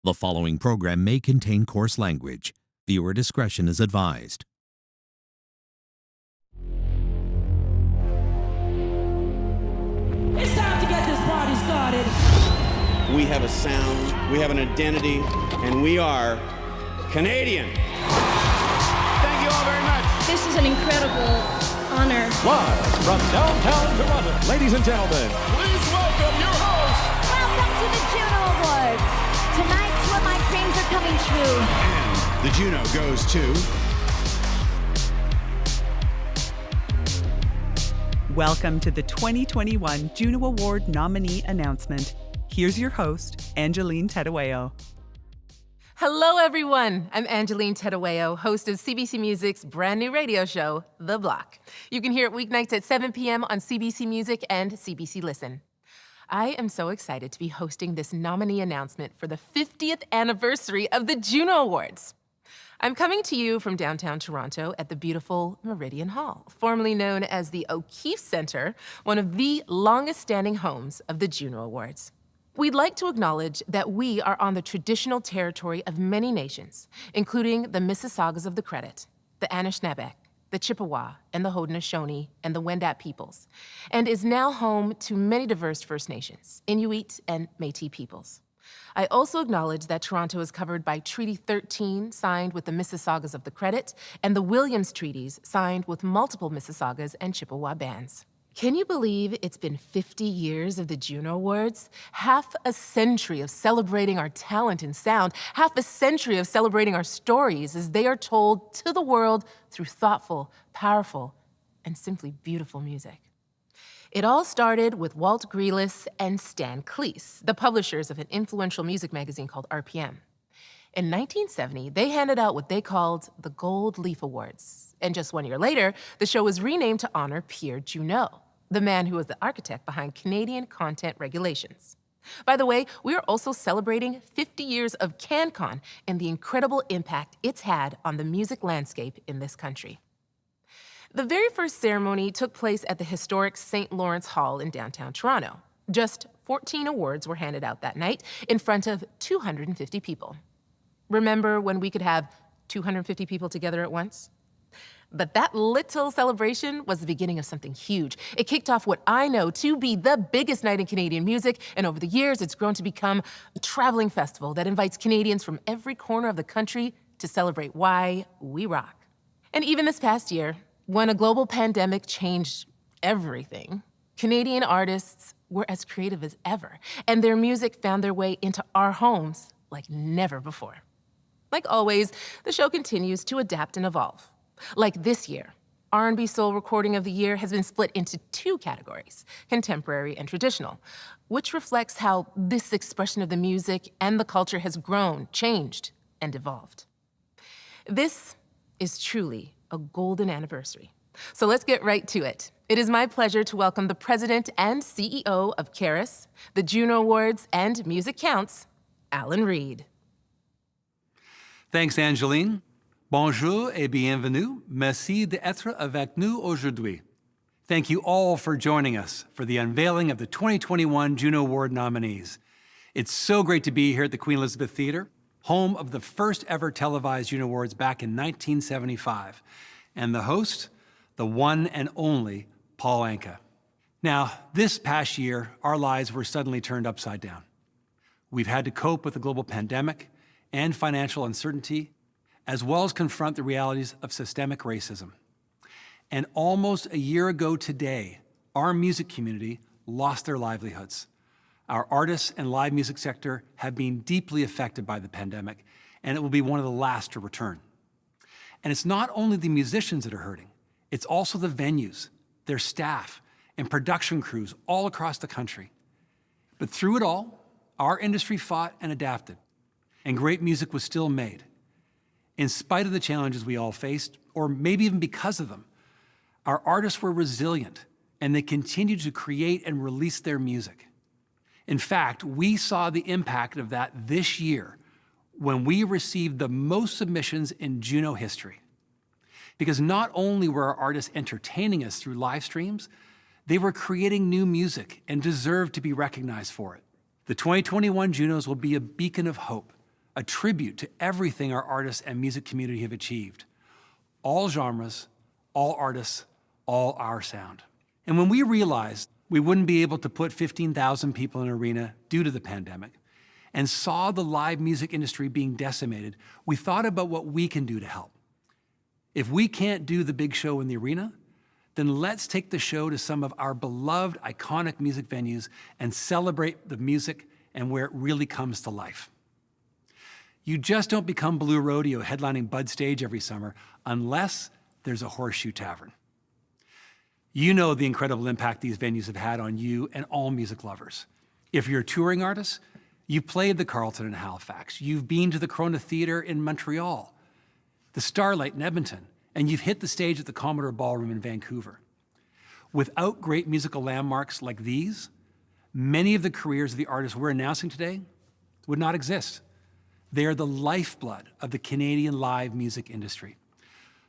The following program may contain coarse language. Viewer discretion is advised. It's time to get this party started. We have a sound, we have an identity, and we are Canadian. Thank you all very much. This is an incredible honor. Live from downtown Toronto, ladies and gentlemen, please welcome your host. Welcome to the Juno Awards. Tonight's where my dreams are coming true. And the Juno goes to... Welcome to the 2021 Juno Award nominee announcement. Here's your host, Angeline Terueo. Hello, everyone. I'm Angeline Terueo, host of CBC Music's brand new radio show, The Block. You can hear it weeknights at 7 p.m. on CBC Music and CBC Listen. I am so excited to be hosting this nominee announcement for the 50th anniversary of the Juno Awards. I'm coming to you from downtown Toronto at the beautiful Meridian Hall, formerly known as the O'Keefe Centre, one of the longest-standing homes of the Juno Awards. We'd like to acknowledge that we are on the traditional territory of many nations, including the Mississaugas of the Credit, the Anishinaabe, the Chippewa, and the Haudenosaunee, and the Wendat peoples, and is now home to many diverse First Nations, Inuit, and Métis peoples. I also acknowledge that Toronto is covered by Treaty 13, signed with the Mississaugas of the Credit, and the Williams Treaties, signed with multiple Mississaugas and Chippewa bands. Can you believe it's been 50 years of the Juno Awards? Half a century of celebrating our talent and sound, half a century of celebrating our stories as they are told to the world through thoughtful, powerful, and simply beautiful music. It all started with Walt Grealis and Stan Cleese, the publishers of an influential music magazine called RPM. In 1970, they handed out what they called the Gold Leaf Awards. And just 1 year later, the show was renamed to honor Pierre Junot, the man who was the architect behind Canadian content regulations. By the way, we are also celebrating 50 years of CanCon and the incredible impact it's had on the music landscape in this country. The very first ceremony took place at the historic St. Lawrence Hall in downtown Toronto. Just 14 awards were handed out that night in front of 250 people. Remember when we could have 250 people together at once? But that little celebration was the beginning of something huge. It kicked off what I know to be the biggest night in Canadian music, and over the years, it's grown to become a traveling festival that invites Canadians from every corner of the country to celebrate why we rock. And even this past year, when a global pandemic changed everything, Canadian artists were as creative as ever, and their music found their way into our homes like never before. Like always, the show continues to adapt and evolve. Like this year, R&B Soul Recording of the Year has been split into two categories, contemporary and traditional, which reflects how this expression of the music and the culture has grown, changed, and evolved. This is truly a golden anniversary. So let's get right to it. It is my pleasure to welcome the president and CEO of CARAS, the Juno Awards, and Music Counts, Alan Reed. Thanks, Angeline. Bonjour et bienvenue. Merci d'être avec nous aujourd'hui. Thank you all for joining us for the unveiling of the 2021 Juno Award nominees. It's so great to be here at the Queen Elizabeth Theatre, home of the first ever televised Juno Awards back in 1975, and the host, the one and only Paul Anka. Now, this past year, our lives were suddenly turned upside down. We've had to cope with the global pandemic and financial uncertainty, as well as confront the realities of systemic racism. And almost a year ago today, our music community lost their livelihoods. Our artists and live music sector have been deeply affected by the pandemic, and it will be one of the last to return. And it's not only the musicians that are hurting, it's also the venues, their staff, and production crews all across the country. But through it all, our industry fought and adapted, and great music was still made. In spite of the challenges we all faced, or maybe even because of them, our artists were resilient, and they continued to create and release their music. In fact, we saw the impact of that this year when we received the most submissions in Juno history. Because not only were our artists entertaining us through live streams, they were creating new music and deserved to be recognized for it. The 2021 Junos will be a beacon of hope, a tribute to everything our artists and music community have achieved. All genres, all artists, all our sound. And when we realized we wouldn't be able to put 15,000 people in an arena due to the pandemic, and saw the live music industry being decimated, we thought about what we can do to help. If we can't do the big show in the arena, then let's take the show to some of our beloved, iconic music venues and celebrate the music and where it really comes to life. You just don't become Blue Rodeo headlining Bud Stage every summer unless there's a Horseshoe Tavern. You know the incredible impact these venues have had on you and all music lovers. If you're a touring artist, you've played the Carlton in Halifax, you've been to the Corona Theatre in Montreal, the Starlight in Edmonton, and you've hit the stage at the Commodore Ballroom in Vancouver. Without great musical landmarks like these, many of the careers of the artists we're announcing today would not exist. They are the lifeblood of the Canadian live music industry.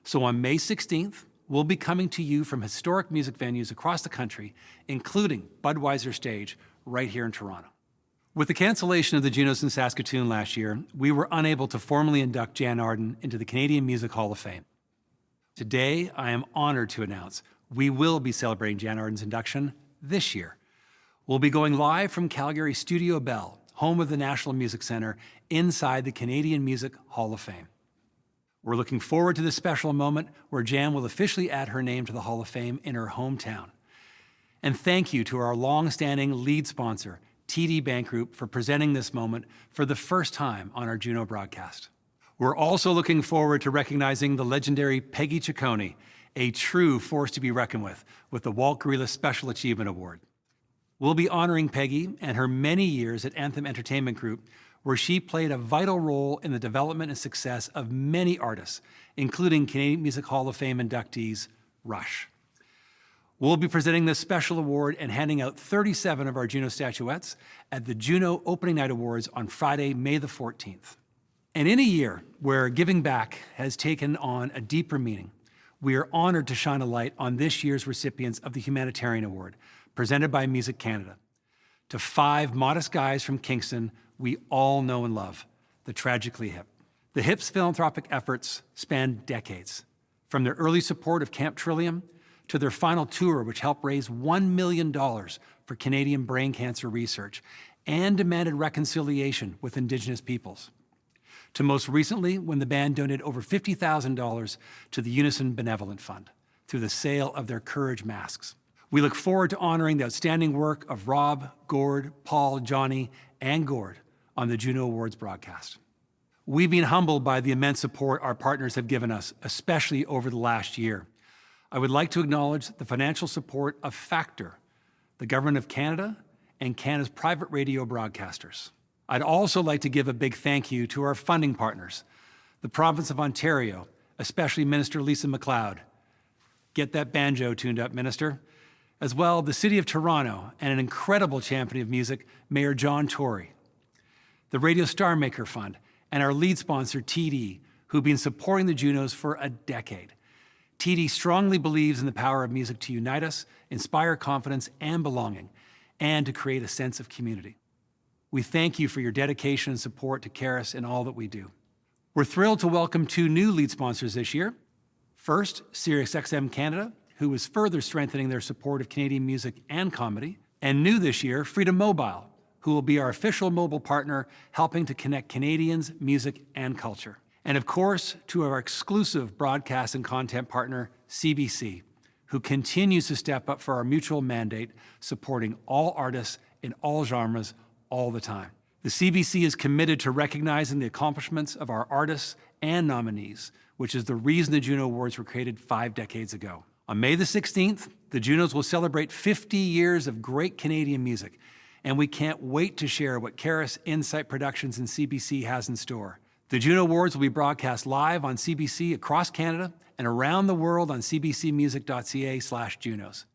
So on May 16th, we'll be coming to you from historic music venues across the country, including Budweiser Stage right here in Toronto. With the cancellation of the Junos in Saskatoon last year, we were unable to formally induct Jan Arden into the Canadian Music Hall of Fame. Today, I am honored to announce we will be celebrating Jan Arden's induction this year. We'll be going live from Calgary Studio Bell, home of the National Music Centre, inside the Canadian Music Hall of Fame. We're looking forward to this special moment where Jan will officially add her name to the Hall of Fame in her hometown. And thank you to our long-standing lead sponsor, TD Bank Group, for presenting this moment for the first time on our Juno broadcast. We're also looking forward to recognizing the legendary Peggy Ciccone, a true force to be reckoned with the Walt Gorilla Special Achievement Award. We'll be honoring Peggy and her many years at Anthem Entertainment Group, where she played a vital role in the development and success of many artists, including Canadian Music Hall of Fame inductees Rush. We'll be presenting this special award and handing out 37 of our Juno statuettes at the Juno Opening Night Awards on Friday, May the 14th. And in a year where giving back has taken on a deeper meaning, we are honored to shine a light on this year's recipients of the Humanitarian Award, presented by Music Canada, to 5 modest guys from Kingston we all know and love, the Tragically Hip. The Hip's philanthropic efforts span decades, from their early support of Camp Trillium to their final tour, which helped raise $1 million for Canadian brain cancer research and demanded reconciliation with Indigenous peoples, to most recently when the band donated over $50,000 to the Unison Benevolent Fund through the sale of their Courage masks. We look forward to honoring the outstanding work of Rob, Gord, Paul, Johnny, and Gord on the Juno Awards broadcast. We've been humbled by the immense support our partners have given us, especially over the last year. I would like to acknowledge the financial support of Factor, the Government of Canada, and Canada's private radio broadcasters. I'd also like to give a big thank you to our funding partners, the Province of Ontario, especially Minister Lisa MacLeod. Get that banjo tuned up, Minister. As well, the City of Toronto and an incredible champion of music, Mayor John Tory. The Radio Star Maker Fund and our lead sponsor, TD, who've been supporting the Junos for a decade. TD strongly believes in the power of music to unite us, inspire confidence and belonging, and to create a sense of community. We thank you for your dedication and support to Caris in all that we do. We're thrilled to welcome 2 new lead sponsors this year. First, SiriusXM Canada, who is further strengthening their support of Canadian music and comedy. And new this year, Freedom Mobile, who will be our official mobile partner, helping to connect Canadians, music, and culture. And of course, to our exclusive broadcast and content partner, CBC, who continues to step up for our mutual mandate, supporting all artists in all genres all the time. The CBC is committed to recognizing the accomplishments of our artists and nominees, which is the reason the Juno Awards were created 5 decades ago. On May the 16th, the Junos will celebrate 50 years of great Canadian music, and we can't wait to share what Caris, Insight Productions, and CBC has in store. The Juno Awards will be broadcast live on CBC across Canada and around the world on cbcmusic.ca/Junos.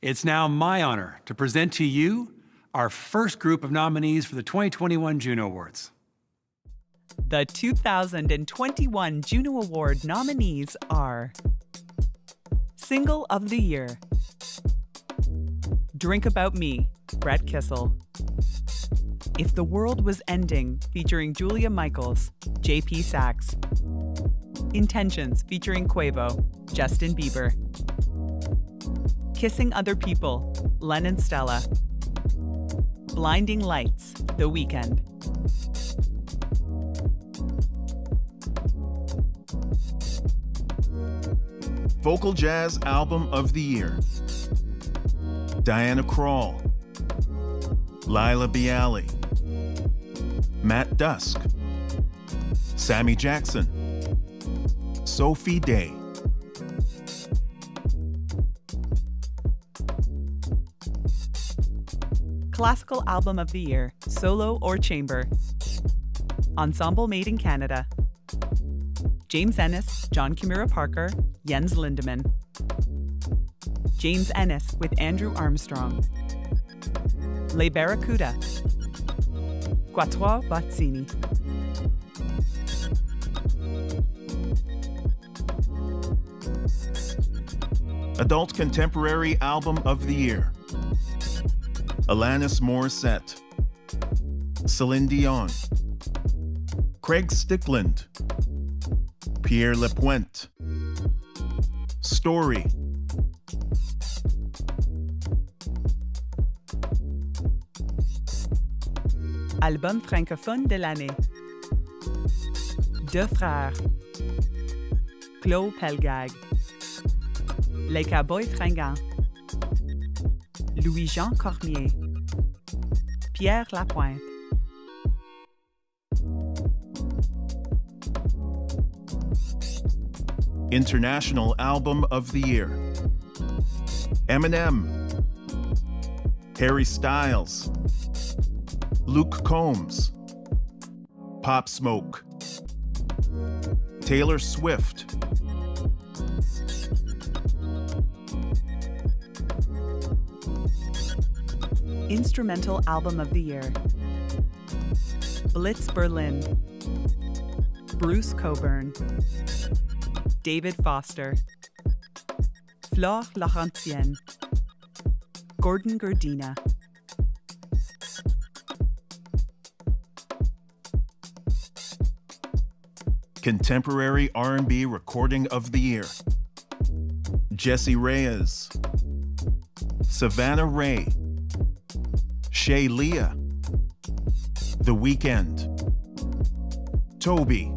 It's now my honor to present to you our first group of nominees for the 2021 Juno Awards. The 2021 Juno Award nominees are Single of the Year, Drink About Me, Brett Kissel. If the World Was Ending, featuring Julia Michaels, J.P. Sachs. Intentions, featuring Quavo, Justin Bieber. Kissing Other People, Len and Stella. Blinding Lights, The Weeknd. Vocal Jazz Album of the Year. Diana Krall, Laila Bialy, Matt Dusk, Sammy Jackson, Sophie Day. Classical Album of the Year, Solo or Chamber. Ensemble made in Canada. James Ennis, John Kimura Parker, Jens Lindemann. James Ennis with Andrew Armstrong. Les Barracuda. Quattro Bazzini. Adult Contemporary Album of the Year. Alanis Morissette, Celine Dion, Craig Stickland, Pierre Lapointe, Story. Album francophone de l'année. Deux frères. Claude Pelgag. Les Cowboys Fringants. Louis-Jean Cormier. Pierre Lapointe. International Album of the Year. Eminem, Harry Styles, Luke Combs, Pop Smoke, Taylor Swift. Instrumental Album of the Year. Blitz Berlin. Bruce Coburn. David Foster. Flore Laurentienne. Gordon Gerdina. Contemporary R&B Recording of the Year. Jessie Reyez, Savannah Ray, Shay Leah, The Weeknd, Toby.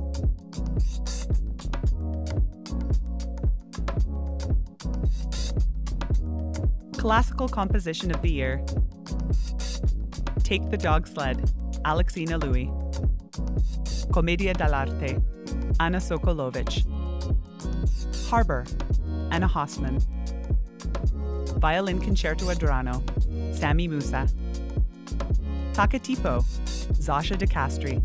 Classical Composition of the Year. Take the Dog Sled, Alexina Louis. Commedia dell'arte, Anna Sokolovic. Harbor, Anna Hossman. Violin Concerto Adrano, Sami Musa. Takatipo, Zasha De Castri.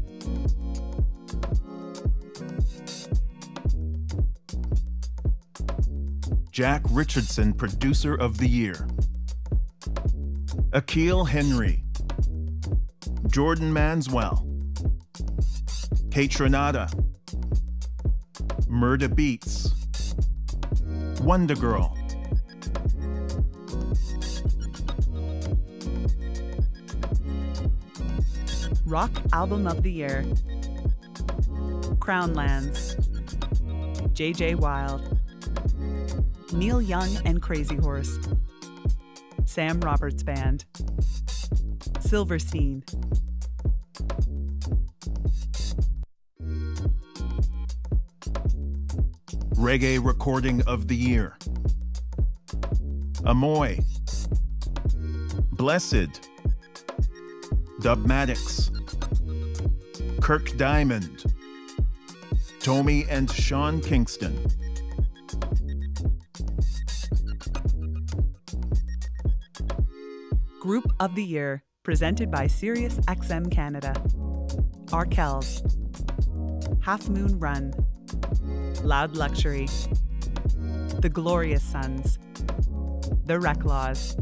Jack Richardson, Producer of the Year. Akil Henry, Jordan Manswell, Kate Renata, Murda Beats, Wonder Girl. Rock Album of the Year. Crownlands, J.J. Wild. Neil Young and Crazy Horse. Sam Roberts Band. Silverstein. Reggae Recording of the Year. Amoy, Blessed, Dubmatics, Kirk Diamond, Tommy and Sean Kingston. Group of the Year, presented by Sirius XM Canada. Arkells, Half Moon Run, Loud Luxury, The Glorious Sons, The Reclaws.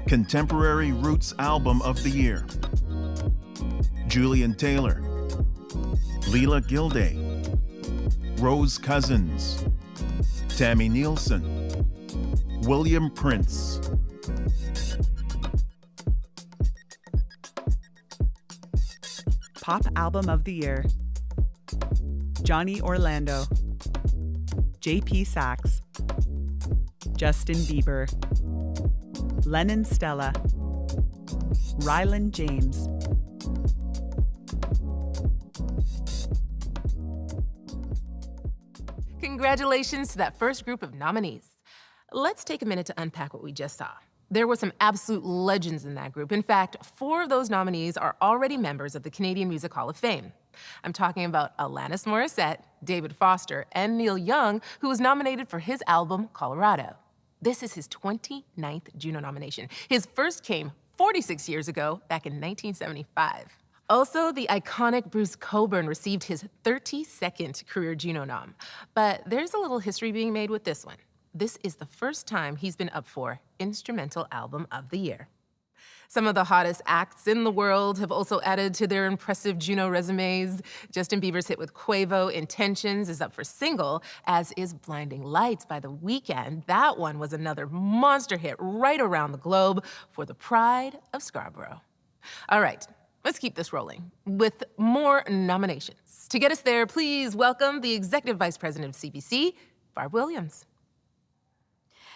Contemporary Roots Album of the Year. Julian Taylor, Leela Gilday, Rose Cousins, Tammy Nielsen, William Prince. Pop Album of the Year: Johnny Orlando, J.P. Saxe, Justin Bieber, Lennon Stella, Ryland James. Congratulations to that first group of nominees. Let's take a minute to unpack what we just saw. There were some absolute legends in that group. In fact, 4 of those nominees are already members of the Canadian Music Hall of Fame. I'm talking about Alanis Morissette, David Foster, and Neil Young, who was nominated for his album, Colorado. This is his 29th Juno nomination. His first came 46 years ago, back in 1975. Also, the iconic Bruce Cockburn received his 32nd career Juno nom. But there's a little history being made with this one. This is the first time he's been up for Instrumental Album of the Year. Some of the hottest acts in the world have also added to their impressive Juno resumes. Justin Bieber's hit with Quavo, Intentions, is up for single, as is Blinding Lights by The Weeknd. That one was another monster hit right around the globe for the pride of Scarborough. All right, let's keep this rolling with more nominations. To get us there, please welcome the Executive Vice President of CBC, Barb Williams.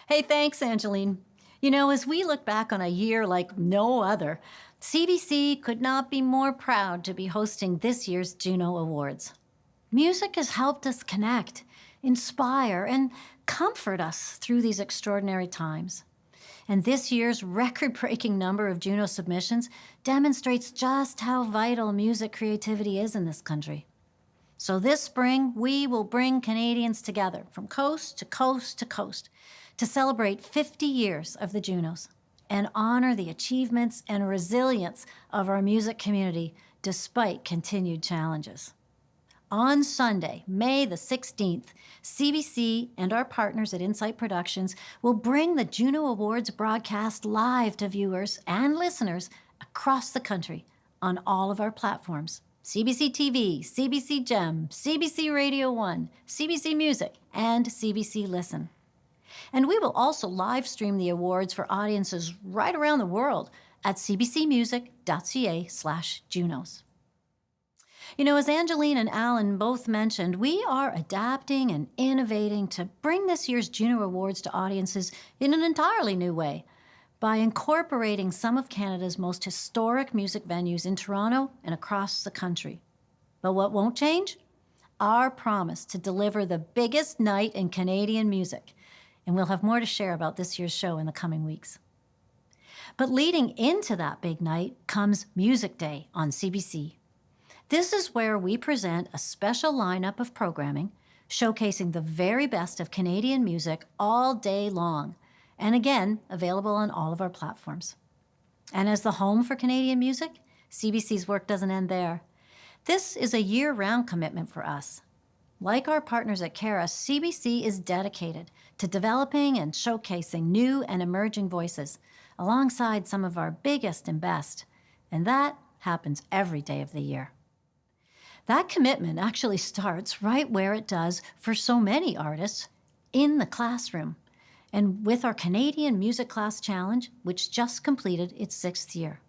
Hey, thanks, Angeline. You know, as we look back on a year like no other, CBC could not be more proud to be hosting this year's Juno Awards. Music has helped us connect, inspire, and comfort us through these extraordinary times. And this year's record-breaking number of Juno submissions demonstrates just how vital music creativity is in this country. So this spring, we will bring Canadians together from coast to coast to coast to celebrate 50 years of the Junos and honor the achievements and resilience of our music community despite continued challenges. On Sunday, May the 16th, CBC and our partners at Insight Productions will bring the Juno Awards broadcast live to viewers and listeners across the country on all of our platforms: CBC TV, CBC Gem, CBC Radio 1, CBC Music, and CBC Listen. And we will also live stream the awards for audiences right around the world at cbcmusic.ca/Junos. You know, as Angeline and Alan both mentioned, we are adapting and innovating to bring this year's Juno Awards to audiences in an entirely new way by incorporating some of Canada's most historic music venues in Toronto and across the country. But what won't change? Our promise to deliver the biggest night in Canadian music. And we'll have more to share about this year's show in the coming weeks. But leading into that big night comes Music Day on CBC. This is where we present a special lineup of programming showcasing the very best of Canadian music all day long, and again, available on all of our platforms. And as the home for Canadian music, CBC's work doesn't end there. This is a year-round commitment for us. Like our partners at CARA, CBC is dedicated to developing and showcasing new and emerging voices alongside some of our biggest and best, and that happens every day of the year. That commitment actually starts right where it does for so many artists, in the classroom, and with our Canadian Music Class Challenge, which just completed its 6th year.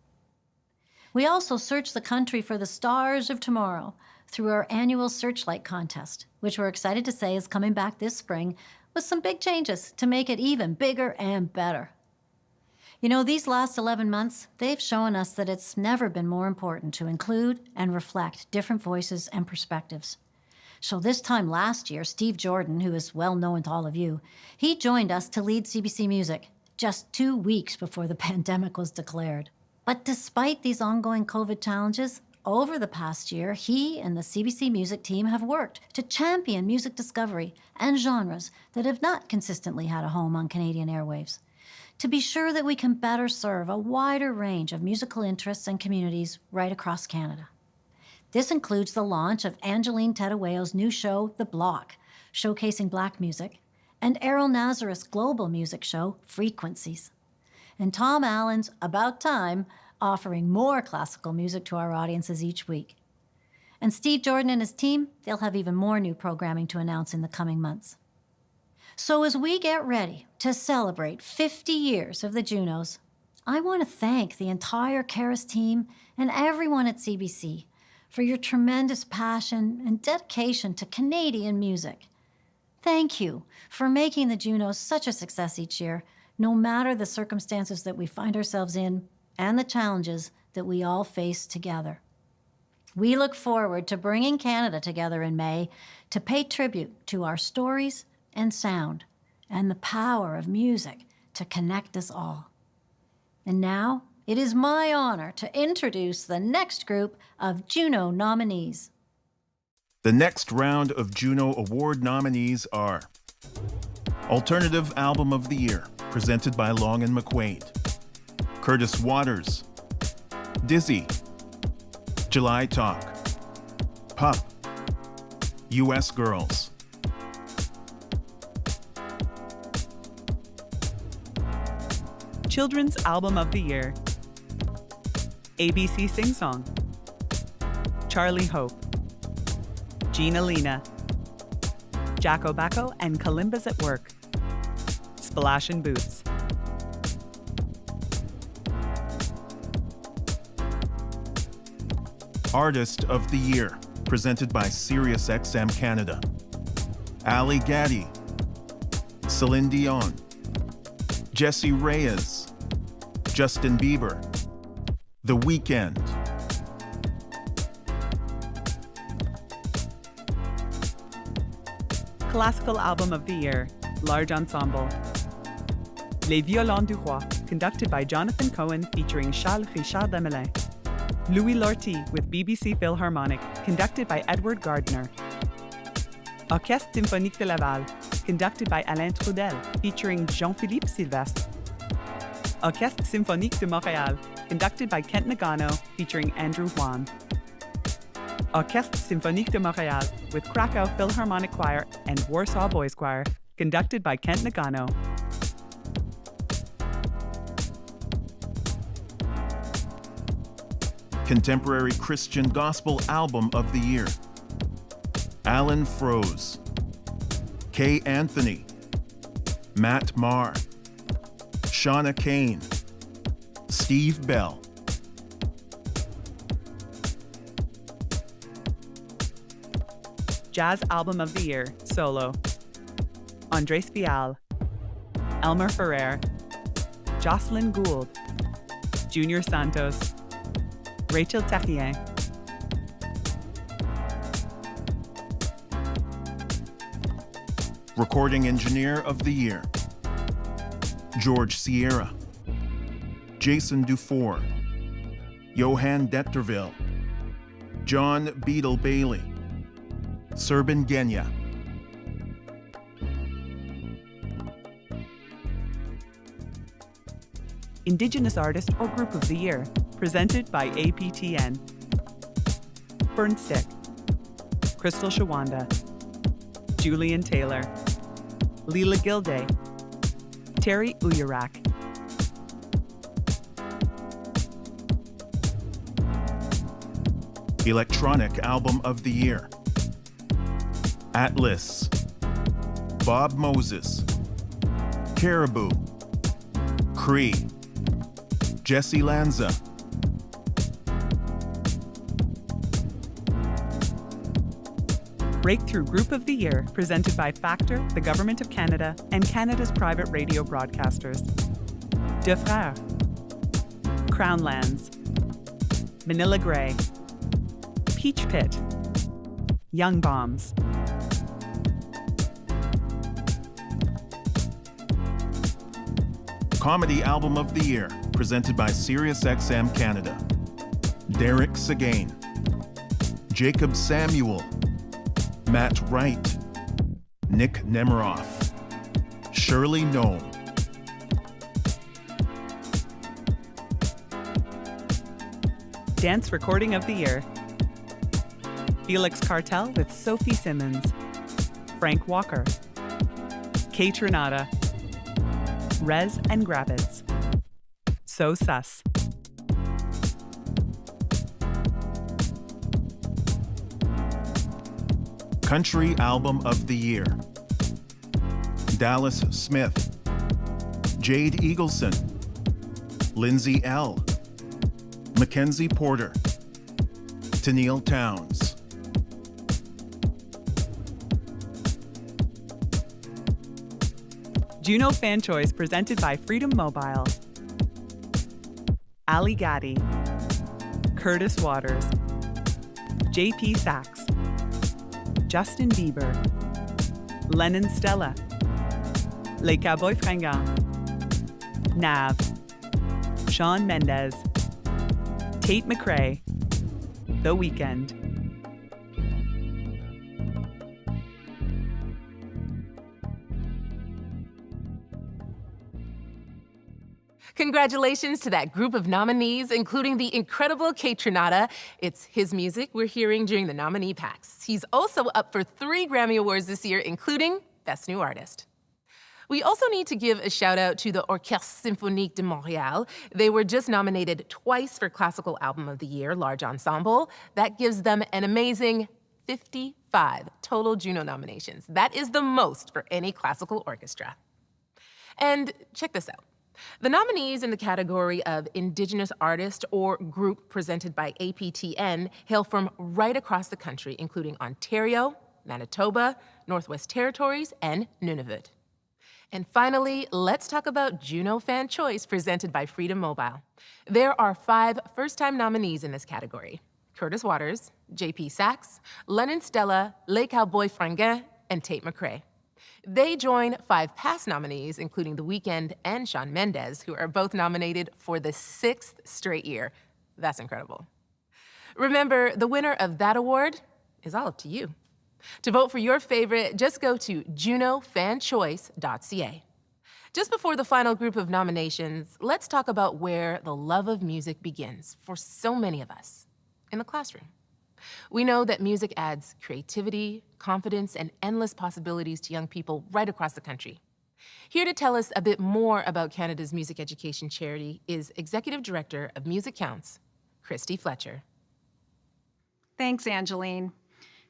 We also search the country for the stars of tomorrow through our annual Searchlight contest, which we're excited to say is coming back this spring with some big changes to make it even bigger and better. You know, these last 11 months, they've shown us that it's never been more important to include and reflect different voices and perspectives. So this time last year, Steve Jordan, who is well known to all of you, he joined us to lead CBC Music just 2 weeks before the pandemic was declared. But despite these ongoing COVID challenges, over the past year, he and the CBC Music team have worked to champion music discovery and genres that have not consistently had a home on Canadian airwaves, to be sure that we can better serve a wider range of musical interests and communities right across Canada. This includes the launch of Angeline Tedaweo's new show, The Block, showcasing Black music, and Errol Nazareth's global music show, Frequencies, and Tom Allen's About Time, offering more classical music to our audiences each week. And Steve Jordan and his team, they'll have even more new programming to announce in the coming months. So as we get ready to celebrate 50 years of the Junos, I want to thank the entire Caris team and everyone at CBC for your tremendous passion and dedication to Canadian music. Thank you for making the Junos such a success each year, no matter the circumstances that we find ourselves in and the challenges that we all face together. We look forward to bringing Canada together in May to pay tribute to our stories and sound and the power of music to connect us all. And now, it is my honor to introduce the next group of Juno nominees. The next round of Juno Award nominees are Alternative Album of the Year, presented by Long and McQuaid, Curtis Waters, Dizzy, July Talk, Pup, U.S. Girls. Children's Album of the Year. ABC Sing Song. Charlie Hope. Gina Lena. Jacko Bacco and Kalimba's at Work. Splash and Boots. Artist of the Year, presented by SiriusXM Canada. Ali Gaddy, Celine Dion, Jessie Reyes, Justin Bieber, The Weeknd. Classical Album of the Year, Large Ensemble. Les Violons du Roi, conducted by Jonathan Cohen, featuring Charles Richard Demelin. Louis Lortie with BBC Philharmonic, conducted by Edward Gardner. Orchestre Symphonique de Laval, conducted by Alain Trudel, featuring Jean-Philippe Sylvestre. Orchestre Symphonique de Montréal, conducted by Kent Nagano, featuring Andrew Huan. Orchestre Symphonique de Montréal with Krakow Philharmonic Choir and Warsaw Boys Choir, conducted by Kent Nagano. Contemporary Christian Gospel Album of the Year. Alan Froese, Kay Anthony, Matt Maher, Shauna Kane, Steve Bell. Jazz Album of the Year, Solo. Andres Vial, Elmer Ferrer, Jocelyn Gould, Junior Santos, Rachel Terrien. Recording Engineer of the Year. George Sierra, Jason Dufour, Johan Detterville, John Beadle Bailey, Serban Genya. Indigenous Artist or Group of the Year, presented by APTN. Burnstick, Crystal Shawanda, Julian Taylor, Leela Gilday, Terry Uyarak. Electronic Album of the Year. Atlas, Bob Moses, Caribou, Cree, Jesse Lanza. Breakthrough Group of the Year, presented by Factor, the Government of Canada, and Canada's private radio broadcasters. De Frères, Crown Lands, Manila Grey, Peach Pit, Young Bombs. Comedy Album of the Year, presented by SiriusXM Canada. Derek Seguin, Jacob Samuel, Matt Wright, Nick Nemiroff, Shirley Nome. Dance Recording of the Year. Felix Cartel with Sophie Simmons, Frank Walker, Kate Renata, Rez and Gravids. So Sus. Country Album of the Year. Dallas Smith, Jade Eagleson, Lindsay L., Mackenzie Porter, Tennille Towns. Juno Fan Choice presented by Freedom Mobile. Ali Gatti, Curtis Waters, JP Sachs, Justin Bieber, Lennon Stella, Les Cowboys Fringants, Nav, Shawn Mendes, Tate McRae, The Weeknd. Congratulations to that group of nominees, including the incredible Kaytranada. It's his music we're hearing during the nominee packs. He's also up for 3 Grammy Awards this year, including Best New Artist. We also need to give a shout out to the Orchestre Symphonique de Montréal. They were just nominated twice for Classical Album of the Year, Large Ensemble. That gives them an amazing 55 total Juno nominations. That is the most for any classical orchestra. And check this out. The nominees in the category of Indigenous Artist or Group presented by APTN hail from right across the country, including Ontario, Manitoba, Northwest Territories, and Nunavut. And finally, let's talk about Juno Fan Choice presented by Freedom Mobile. There are 5 first-time nominees in this category: Curtis Waters, JP Sachs, Lennon Stella, Les Cowboys Fringants, and Tate McRae. They join 5 past nominees, including The Weeknd and Shawn Mendes, who are both nominated for the 6th straight year. That's incredible. Remember, the winner of that award is all up to you. To vote for your favorite, just go to junofanchoice.ca. Just before the final group of nominations, let's talk about where the love of music begins for so many of us: in the classroom. We know that music adds creativity, confidence, and endless possibilities to young people right across the country. Here to tell us a bit more about Canada's music education charity is Executive Director of Music Counts, Christy Fletcher. Thanks, Angeline.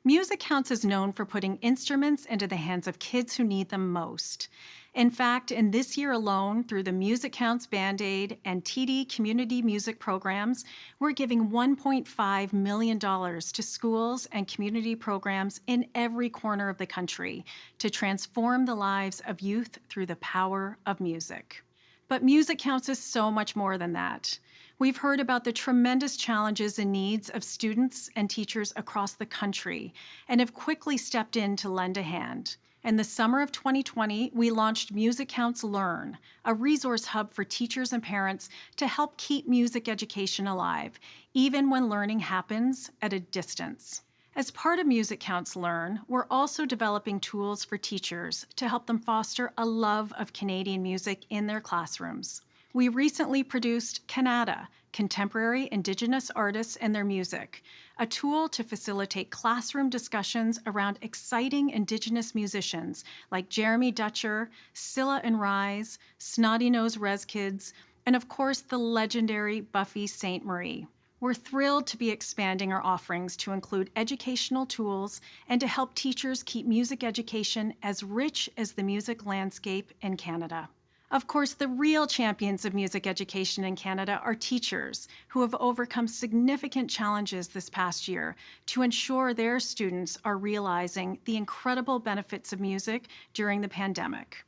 Music Counts is known for putting instruments into the hands of kids who need them most. In fact, in this year alone, through the Music Counts Band-Aid and TD community music programs, we're giving $1.5 million to schools and community programs in every corner of the country to transform the lives of youth through the power of music. But Music Counts is so much more than that. We've heard about the tremendous challenges and needs of students and teachers across the country and have quickly stepped in to lend a hand. In the summer of 2020, we launched Music Counts Learn, a resource hub for teachers and parents to help keep music education alive, even when learning happens at a distance. As part of Music Counts Learn, we're also developing tools for teachers to help them foster a love of Canadian music in their classrooms. We recently produced Canada, Contemporary Indigenous Artists and Their Music, a tool to facilitate classroom discussions around exciting Indigenous musicians like Jeremy Dutcher, Scylla and Rise, Snotty Nose Rez Kids, and of course the legendary Buffy St. Marie. We're thrilled to be expanding our offerings to include educational tools and to help teachers keep music education as rich as the music landscape in Canada. Of course, the real champions of music education in Canada are teachers who have overcome significant challenges this past year to ensure their students are realizing the incredible benefits of music during the pandemic.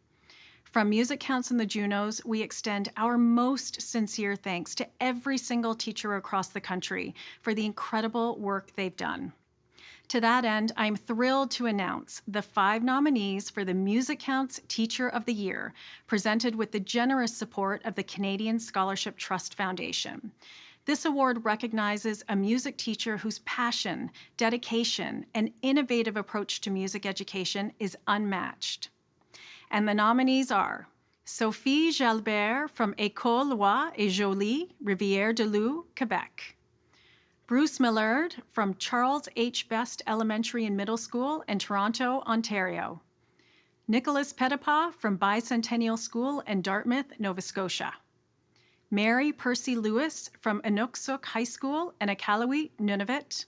From Music Counts and the Junos, we extend our most sincere thanks to every single teacher across the country for the incredible work they've done. To that end, I'm thrilled to announce the 5 nominees for the Music Counts Teacher of the Year, presented with the generous support of the Canadian Scholarship Trust Foundation. This award recognizes a music teacher whose passion, dedication, and innovative approach to music education is unmatched. And the nominees are Sophie Jalbert from École Lois et Joly, Rivière-du-Loup, Quebec. Bruce Millard from Charles H. Best Elementary and Middle School in Toronto, Ontario. Nicholas Pettipas from Bicentennial School in Dartmouth, Nova Scotia. Mary Percy Lewis from Inukshuk High School in Iqaluit, Nunavut.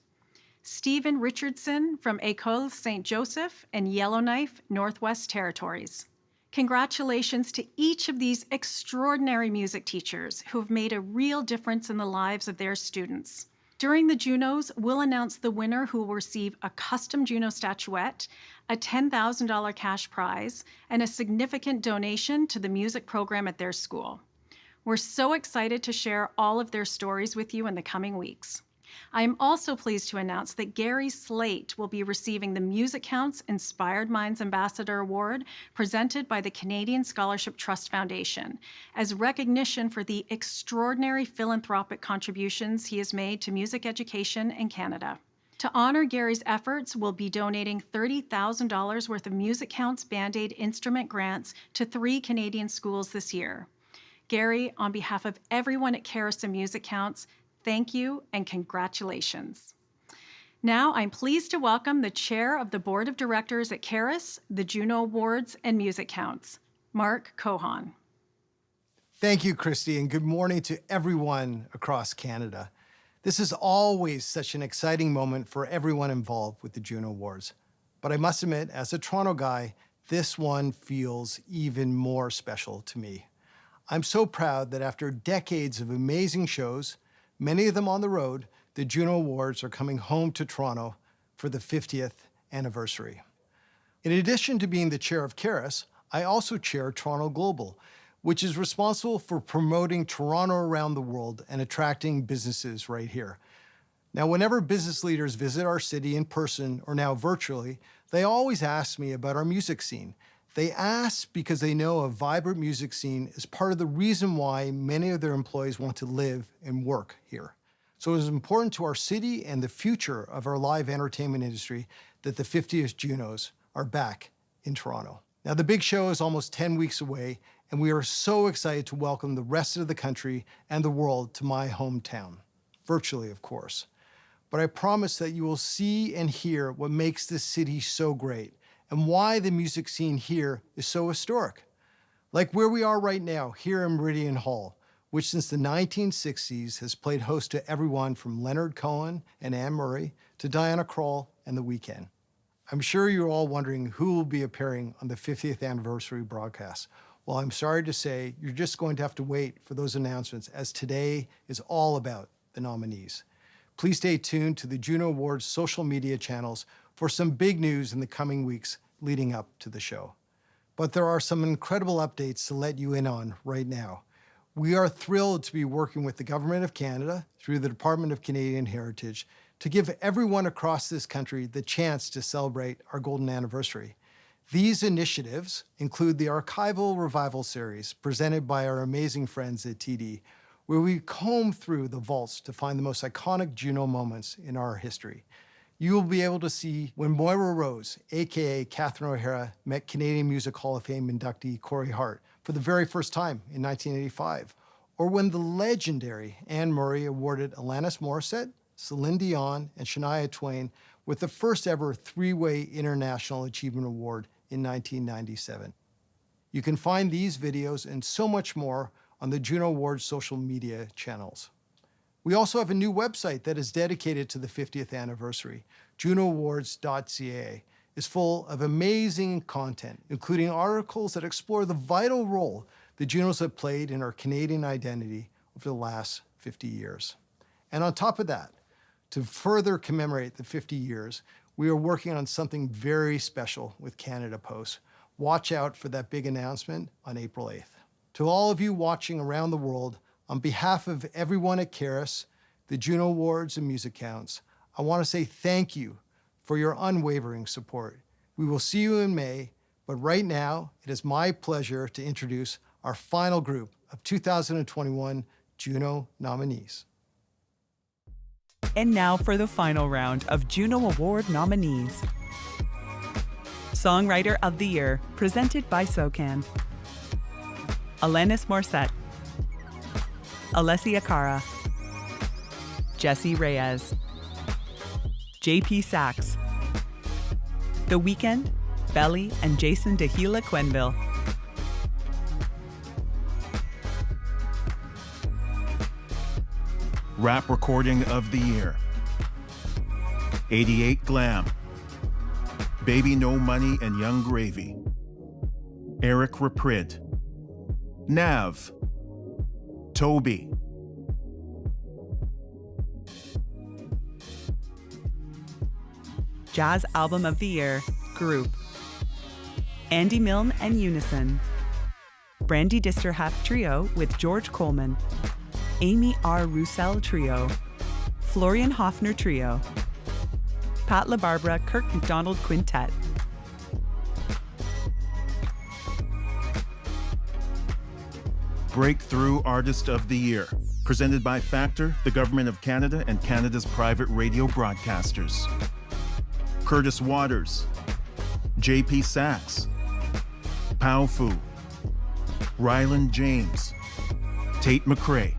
Stephen Richardson from École St. Joseph in Yellowknife, Northwest Territories. Congratulations to each of these extraordinary music teachers who have made a real difference in the lives of their students. During the Junos, we'll announce the winner who will receive a custom Juno statuette, a $10,000 cash prize, and a significant donation to the music program at their school. We're so excited to share all of their stories with you in the coming weeks. I am also pleased to announce that Gary Slate will be receiving the Music Counts Inspired Minds Ambassador Award presented by the Canadian Scholarship Trust Foundation as recognition for the extraordinary philanthropic contributions he has made to music education in Canada. To honor Gary's efforts, we'll be donating $30,000 worth of Music Counts Band-Aid instrument grants to 3 Canadian schools this year. Gary, on behalf of everyone at Caris and Music Counts, thank you and congratulations. Now I'm pleased to welcome the Chair of the Board of Directors at Caris, the Juno Awards, and Music Counts, Mark Cohon. Thank you, Christy, and good morning to everyone across Canada. This is always such an exciting moment for everyone involved with the Juno Awards. But I must admit, as a Toronto guy, this one feels even more special to me. I'm so proud that after decades of amazing shows, many of them on the road, the Juno Awards are coming home to Toronto for the 50th anniversary. In addition to being the chair of Caris, I also chair Toronto Global, which is responsible for promoting Toronto around the world and attracting businesses right here. Now, whenever business leaders visit our city in person or now virtually, they always ask me about our music scene. They ask because they know a vibrant music scene is part of the reason why many of their employees want to live and work here. So it is important to our city and the future of our live entertainment industry that the 50th Junos are back in Toronto. Now, the big show is almost 10 weeks away, and we are so excited to welcome the rest of the country and the world to my hometown, virtually, of course. But I promise that you will see and hear what makes this city so great and why the music scene here is so historic. Like where we are right now, here in Meridian Hall, which since the 1960s has played host to everyone from Leonard Cohen and Anne Murray to Diana Krall and The Weeknd. I'm sure you're all wondering who will be appearing on the 50th anniversary broadcast. Well, I'm sorry to say, you're just going to have to wait for those announcements, as today is all about the nominees. Please stay tuned to the Juno Awards social media channels for some big news in the coming weeks leading up to the show. But there are some incredible updates to let you in on right now. We are thrilled to be working with the Government of Canada through the Department of Canadian Heritage to give everyone across this country the chance to celebrate our golden anniversary. These initiatives include the Archival Revival Series presented by our amazing friends at TD, where we comb through the vaults to find the most iconic Juno moments in our history. You will be able to see when Moira Rose, aka Catherine O'Hara, met Canadian Music Hall of Fame inductee Corey Hart for the very first time in 1985, or when the legendary Anne Murray awarded Alanis Morissette, Celine Dion, and Shania Twain with the first ever 3-way International Achievement Award in 1997. You can find these videos and so much more on the Juno Awards social media channels. We also have a new website that is dedicated to the 50th anniversary. JunoAwards.ca is full of amazing content, including articles that explore the vital role the Junos have played in our Canadian identity over the last 50 years. And on top of that, to further commemorate the 50 years, we are working on something very special with Canada Post. Watch out for that big announcement on April 8th. To all of you watching around the world, on behalf of everyone at Caris, the Juno Awards and Music Counts, I want to say thank you for your unwavering support. We will see you in May, but right now, it is my pleasure to introduce our final group of 2021 Juno nominees. And now for the final round of Juno Award nominees. Songwriter of the Year, presented by SOCAN. Alanis Morissette, Alessia Cara, Jessie Reyez, JP Saxe, The Weeknd, Belly, and Jason Dahila Quenneville. Rap Recording of the Year. 88 Glam, Baby No Money and Young Gravy. Eric Raprid, Nav, Toby, Jazz Album of the Year, Group. Andy Milne and Unison. Brandy Disterhalf Trio with George Coleman. Amy R. Roussel Trio. Florian Hoffner Trio. Pat LaBarbera Kirk McDonald Quintet. Breakthrough Artist of the Year, presented by Factor, the Government of Canada, and Canada's private radio broadcasters. Curtis Waters, J.P. Sachs, Pao Fu, Ryland James, Tate McRae.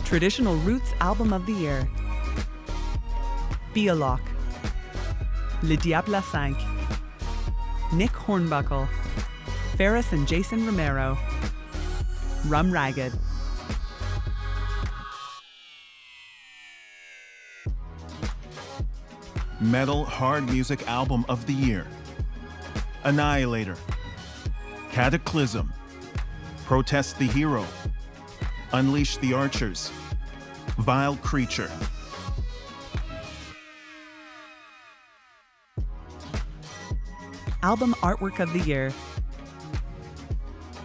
Traditional Roots Album of the Year. Bialoc. Le Diable 5. Nick Hornbuckle. Ferris and Jason Romero. Rum Ragged. Metal Hard Music Album of the Year. Annihilator, Cataclysm, Protest the Hero, Unleash the Archers, Vile Creature. Album Artwork of the Year.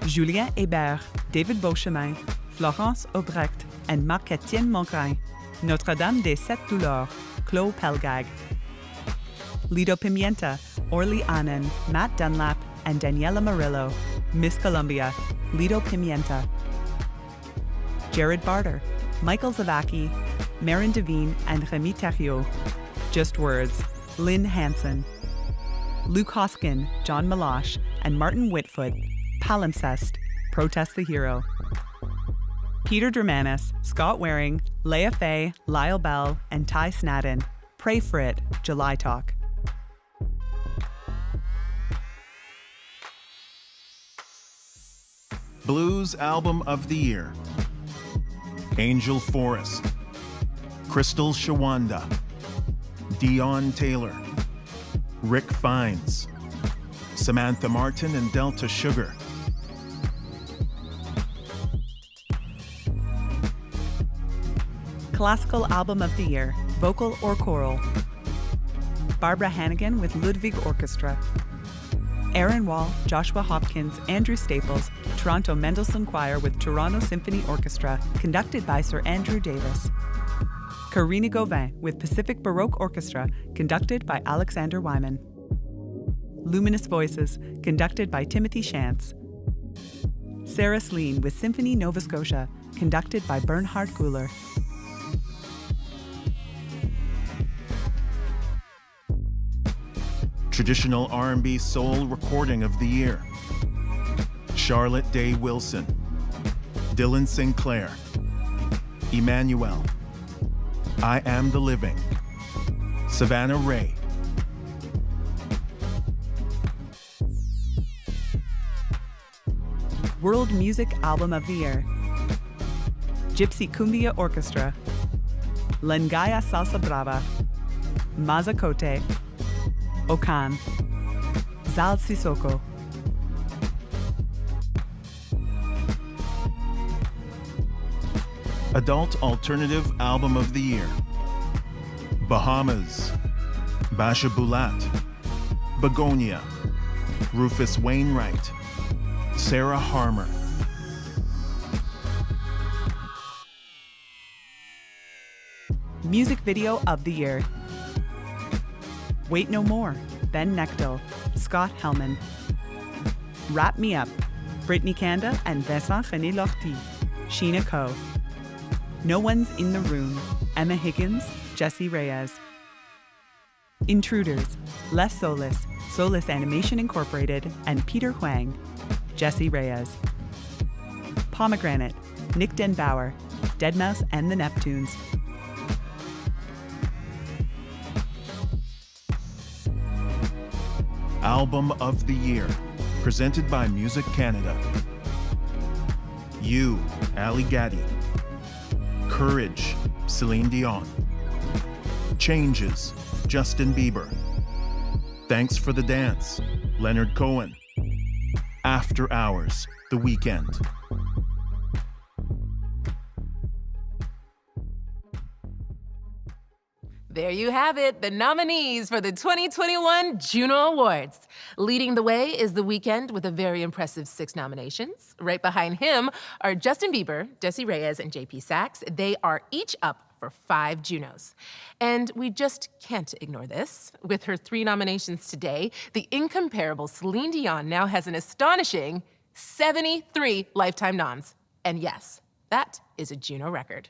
Julien Hébert, David Beauchemin, Florence Aubrecht, and Marc-Étienne Mongrain. Notre-Dame des Sept Douleurs, Claude Pelgag. Lido Pimienta, Orly Annan, Matt Dunlap, and Daniela Murillo. Miss Columbia, Lido Pimienta. Jared Barter, Michael Zavacki, Marin Devine, and Rémi Theriault. Just Words, Lynn Hansen. Luke Hoskin, John Malash, and Martin Whitfoot, Palimpsest, Protest the Hero. Peter Dramanis, Scott Waring, Leah Fay, Lyle Bell, and Ty Snadden. Pray for It, July Talk. Blues Album of the Year. Angel Forrest, Crystal Shawanda, Dion Taylor, Rick Fiennes, Samantha Martin and Delta Sugar. Classical Album of the Year, Vocal or Choral. Barbara Hannigan with Ludwig Orchestra. Aaron Wall, Joshua Hopkins, Andrew Staples, Toronto Mendelssohn Choir with Toronto Symphony Orchestra, conducted by Sir Andrew Davis. Karina Gauvin with Pacific Baroque Orchestra, conducted by Alexander Wyman. Luminous Voices, conducted by Timothy Shantz. Sarah Sleen with Symphony Nova Scotia, conducted by Bernhard Guler. Traditional R&B Soul Recording of the Year. Charlotte Day Wilson, Dylan Sinclair, Emmanuel, I Am the Living, Savannah Ray. World Music Album of the Year. Gypsy Cumbia Orchestra, Lengaya Salsa Brava, Mazacote, Okan, Zal Sissoko. Adult Alternative Album of the Year. Bahamas, Basha Bulat, Begonia, Rufus Wainwright, Sarah Harmer. Music Video of the Year. Wait No More, Ben Nectel, Scott Hellman. Wrap Me Up, Brittany Kanda and Vincent René Lortie, Sheena Coe. No One's in the Room, Emma Higgins, Jesse Reyes. Intruders, Les Solis, Solis Animation Incorporated, and Peter Huang, Jesse Reyes. Pomegranate, Nick Denbauer, Deadmau5 and the Neptunes. Album of the Year, presented by Music Canada. You, Ali Gaddy. Courage, Celine Dion. Changes, Justin Bieber. Thanks for the Dance, Leonard Cohen. After Hours, The Weeknd. There you have it, the nominees for the 2021 Juno Awards. Leading the way is The Weeknd with a very impressive 6 nominations. Right behind him are Justin Bieber, Jessie Reyez, and JP Sachs. They are each up for 5 Junos. And we just can't ignore this. With her 3 nominations today, the incomparable Celine Dion now has an astonishing 73 lifetime noms. And yes, that is a Juno record.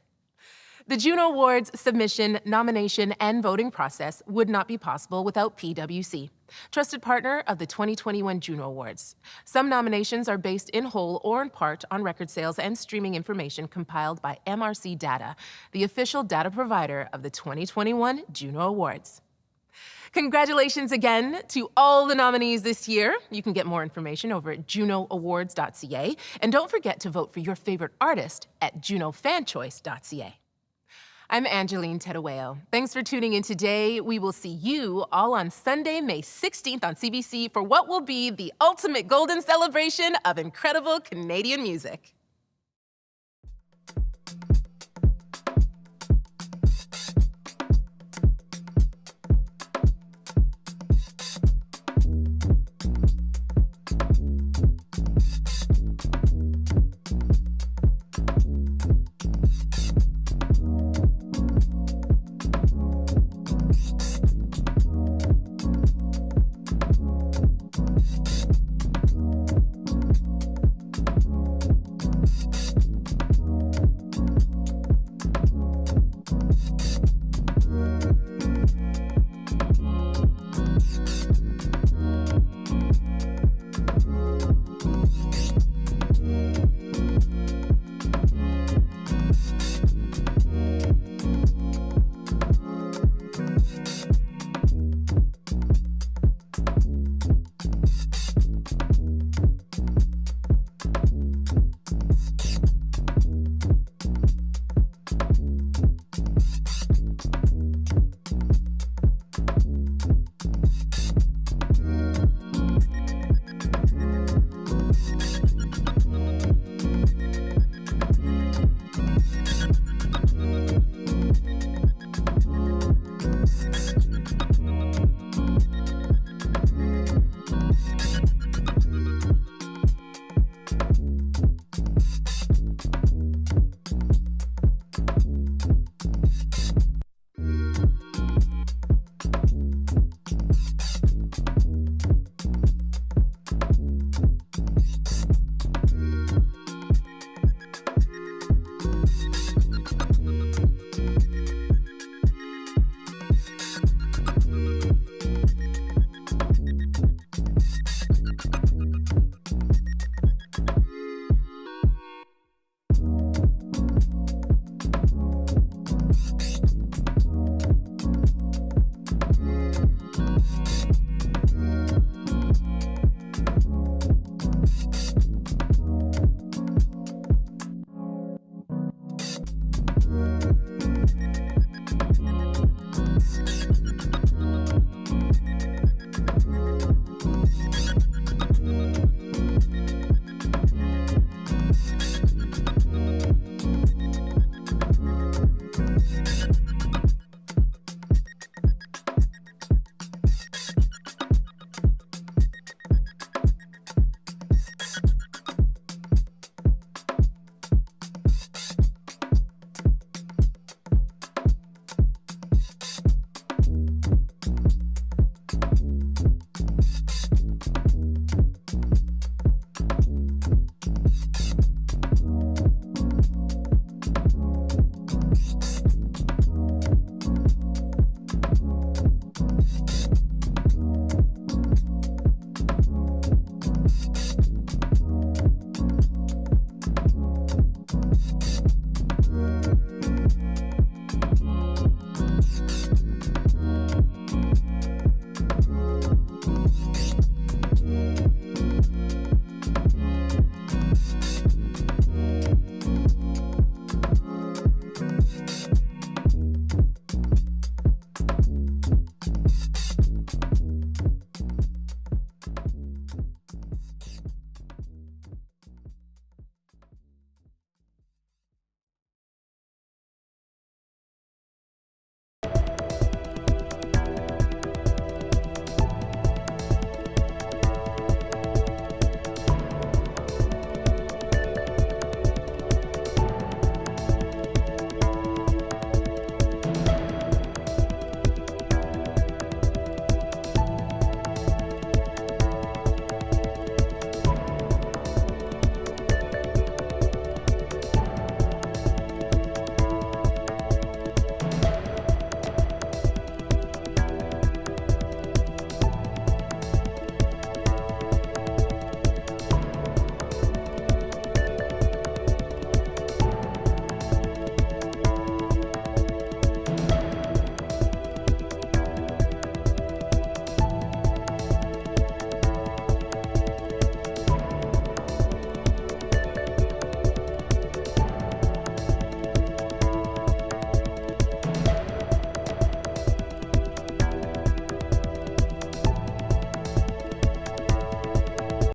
The Juno Awards submission, nomination, and voting process would not be possible without PwC, trusted partner of the 2021 Juno Awards. Some nominations are based in whole or in part on record sales and streaming information compiled by MRC Data, the official data provider of the 2021 Juno Awards. Congratulations again to all the nominees this year. You can get more information over at junooawards.ca. And don't forget to vote for your favorite artist at junofanchoice.ca. I'm Angeline Tedaweo. Thanks for tuning in today. We will see you all on Sunday, May 16th on CBC for what will be the ultimate golden celebration of incredible Canadian music.